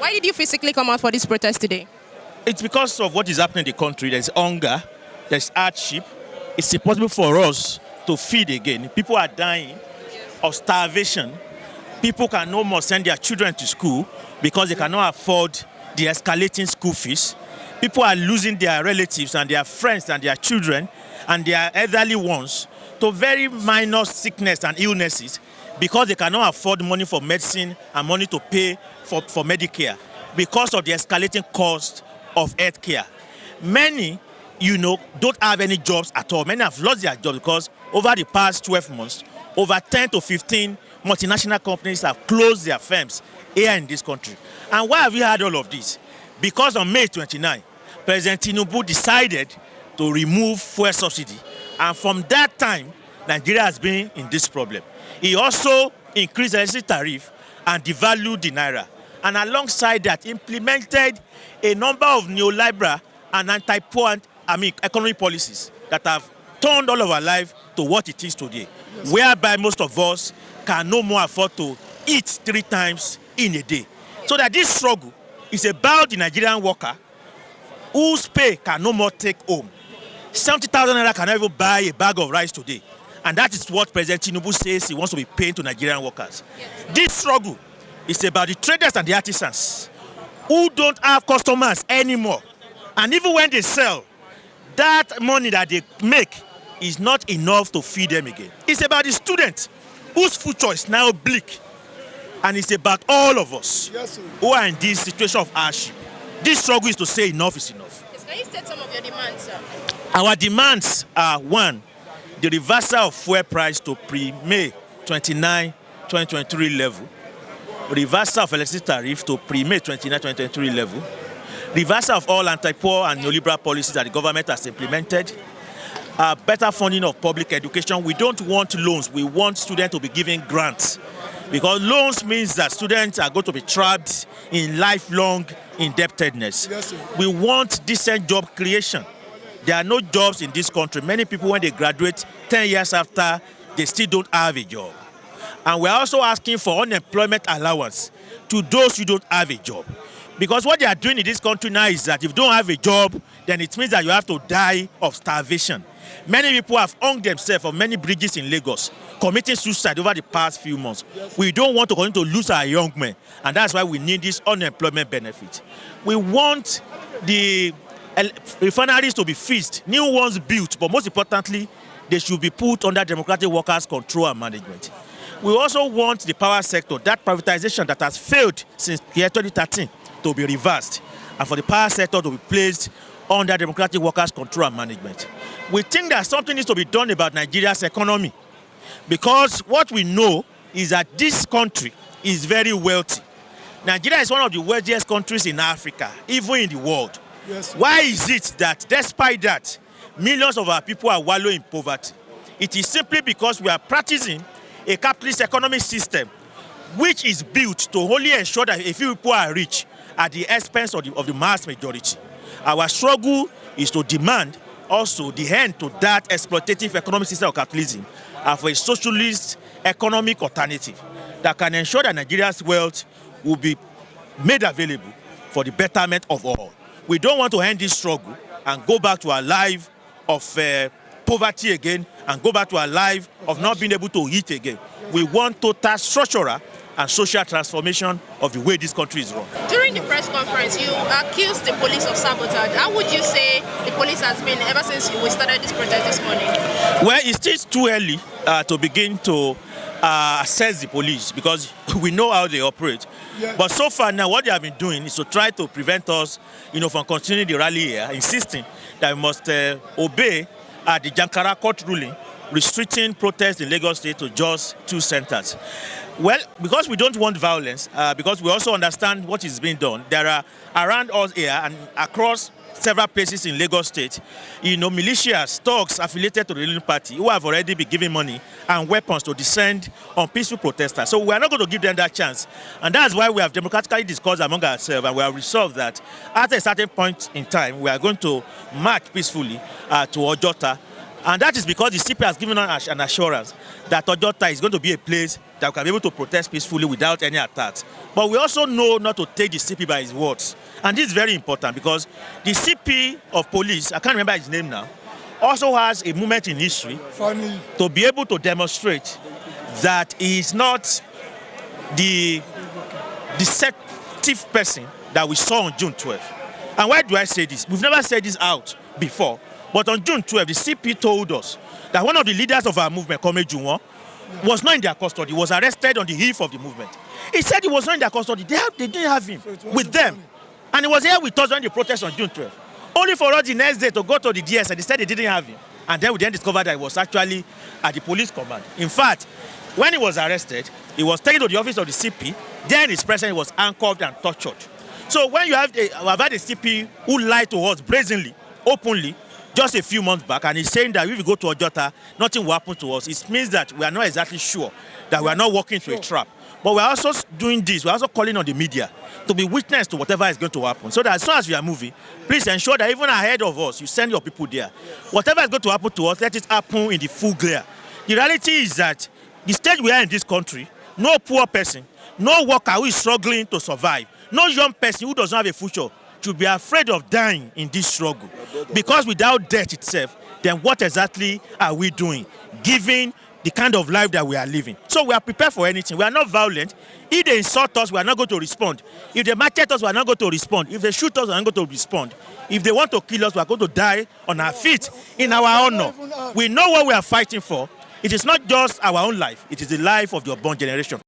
Why did you physically come out for this protest today? It's because of what is happening in the country. There's hunger, there's hardship. It's impossible for us to feed again. People are dying of starvation. People can no more send their children to school because they cannot afford the escalating school fees. People are losing their relatives and their friends and their children and their elderly ones to very minor sickness and illnesses because they cannot afford money for medicine and money to pay for Medicare because of the escalating cost of healthcare. Many, don't have any jobs at all. Many have lost their jobs because over the past 12 months, over 10 to 15 multinational companies have closed their firms here in this country. And why have we had all of this? Because on May 29, President Tinubu decided to remove fuel subsidy. And from that time, Nigeria has been in this problem. He also increased the electricity tariff and devalued the naira. And alongside that, implemented a number of neoliberal and anti-poor economic policies that have turned all of our life to what it is today, whereby most of us can no more afford to eat 3 times in a day. So that this struggle is about the Nigerian worker whose pay can no more take home. 70,000 naira cannot even buy a bag of rice today. And that is what President Tinubu says he wants to be paying to Nigerian workers. Yes. This struggle is about the traders and the artisans who don't have customers anymore. And even when they sell, that money that they make is not enough to feed them again. It's about the students whose future is now bleak. And it's about all of us who are in this situation of hardship. This struggle is to say enough is enough. Yes, can you state some of your demands, sir? Our demands are: 1, the reversal of fuel price to pre-May 29, 2023 level. Reversal of electricity tariff to pre-May 29, 2023 level. Reversal of all anti-poor and neoliberal policies that the government has implemented. Better funding of public education. We don't want loans. We want students to be given grants. Because loans means that students are going to be trapped in lifelong indebtedness. Yes, we want decent job creation. There are no jobs in this country. Many people, when they graduate 10 years after, they still don't have a job. And we're also asking for unemployment allowance to those who don't have a job. Because what they are doing in this country now is that if you don't have a job, then it means that you have to die of starvation. Many people have hung themselves on many bridges in Lagos, committing suicide over the past few months. We don't want to continue to lose our young men, and that's why we need this unemployment benefit. We want the refineries to be fixed, new ones built, but most importantly, they should be put under democratic workers' control and management. We also want the power sector, that privatization that has failed since year 2013, to be reversed, and for the power sector to be placed under democratic workers' control and management. We think that something needs to be done about Nigeria's economy, because what we know is that this country is very wealthy. Nigeria is one of the wealthiest countries in Africa, even in the world. Yes. Why is it that despite that, millions of our people are wallowing in poverty? It is simply because we are practicing a capitalist economic system which is built to only ensure that a few people are rich at the expense of the mass majority. Our struggle is to demand also the end to that exploitative economic system of capitalism and for a socialist economic alternative that can ensure that Nigeria's wealth will be made available for the betterment of all. We don't want to end this struggle and go back to our life of poverty again and go back to our life of not being able to eat again. We want total structural and social transformation of the way this country is run. During the press conference, you accused the police of sabotage. How would you say the police has been ever since we started this protest this morning? Well, it's still too early to begin to assess the police because we know how they operate. Yeah. But so far now, what they have been doing is to try to prevent us, from continuing the rally here, insisting that we must obey the Jankara court ruling restricting protests in Lagos State to just 2 centers. Well, because we don't want violence, because we also understand what is being done, there are around us here and across several places in Lagos State, militias, thugs affiliated to the ruling party who have already been given money and weapons to descend on peaceful protesters. So we are not going to give them that chance. And that's why we have democratically discussed among ourselves and we have resolved that at a certain point in time, we are going to march peacefully to Ojota. And that is because the CP has given us an assurance that Ojota is going to be a place that we can be able to protest peacefully without any attacks. But we also know not to take the CP by his words. And this is very important because the CP of police, I can't remember his name now, also has a moment in history to be able to demonstrate that he is not the deceptive person that we saw on June 12th. And why do I say this? We've never said this out before, but on June 12th, the CP told us that one of the leaders of our movement, Kome Junwo, was not in their custody. He was arrested on the eve of the movement. He said he was not in their custody. They didn't have him with them. And he was here with us during the protest on June 12th. Only for us the next day to go to the DS and they said they didn't have him. And then we then discovered that he was actually at the police command. In fact, when he was arrested, he was taken to the office of the CP. Then his president was handcuffed and tortured. So when you have had a CP who lied to us brazenly, openly, just a few months back, and he's saying that if we go to Ojota, nothing will happen to us, it means that we are not exactly sure that we are not walking into a trap. But we're also doing this, we're also calling on the media to be witness to whatever is going to happen. So that as soon as we are moving, please ensure that even ahead of us, you send your people there. Whatever is going to happen to us, let it happen in the full glare. The reality is that the stage we are in this country, no poor person, no worker who is struggling to survive, no young person who does not have a future should be afraid of dying in this struggle. Because without death itself, then what exactly are we doing, given the kind of life that we are living? So we are prepared for anything. We are not violent. If they insult us, we are not going to respond. If they machete us, we are not going to respond. If they shoot us, we are not going to respond. If they want to kill us, we are going to die on our feet in our honor. We know what we are fighting for. It is not just our own life. It is the life of the unborn generation.